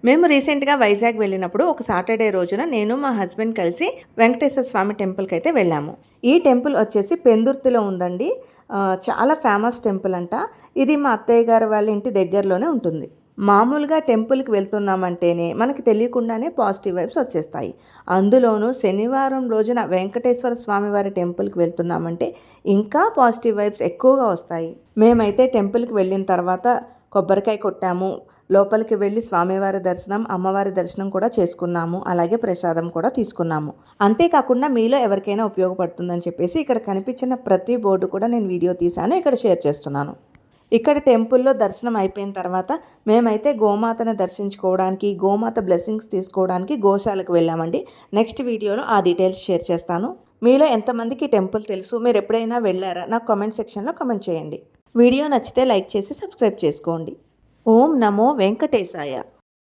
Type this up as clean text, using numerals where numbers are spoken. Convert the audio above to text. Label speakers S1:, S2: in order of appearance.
S1: మేము రీసెంట్గా వైజాగ్ వెళ్ళినప్పుడు ఒక సాటర్డే రోజున నేను మా హస్బెండ్ కలిసి వెంకటేశ్వర స్వామి టెంపుల్కి అయితే వెళ్ళాము. ఈ టెంపుల్ వచ్చేసి పెందుర్తిలో ఉందండి. చాలా ఫేమస్ టెంపుల్ అంట. ఇది మా అత్తయ్య గారు వాళ్ళ ఇంటి దగ్గరలోనే ఉంటుంది. మామూలుగా టెంపుల్కి వెళ్తున్నామంటేనే మనకి తెలియకుండానే పాజిటివ్ వైబ్స్ వచ్చేస్తాయి. అందులోనూ శనివారం రోజున వెంకటేశ్వర స్వామి వారి టెంపుల్కి వెళ్తున్నామంటే ఇంకా పాజిటివ్ వైబ్స్ ఎక్కువగా వస్తాయి. మేమైతే టెంపుల్కి వెళ్ళిన తర్వాత కొబ్బరికాయ కొట్టాము. లోపలికి వెళ్ళి స్వామివారి దర్శనం, అమ్మవారి దర్శనం కూడా చేసుకున్నాము. అలాగే ప్రసాదం కూడా తీసుకున్నాము. అంతేకాకుండా మీలో ఎవరికైనా ఉపయోగపడుతుందని చెప్పేసి ఇక్కడ కనిపించిన ప్రతి బోర్డు కూడా నేను వీడియో తీశాను, ఇక్కడ షేర్ చేస్తున్నాను. ఇక్కడ టెంపుల్లో దర్శనం అయిపోయిన తర్వాత మేమైతే గోమాతను దర్శించుకోవడానికి, గోమాత బ్లెస్సింగ్స్ తీసుకోవడానికి గోశాలకు వెళ్ళామండి. నెక్స్ట్ వీడియోలో ఆ డీటెయిల్స్ షేర్ చేస్తాను. మీలో ఎంతమందికి టెంపుల్ తెలుసు, మీరు ఎప్పుడైనా వెళ్ళారా, నాకు కామెంట్ సెక్షన్లో కామెంట్ చేయండి. వీడియో నచ్చితే లైక్ చేసి సబ్స్క్రైబ్ చేసుకోండి. ఓం నమో వెంకటేశాయ.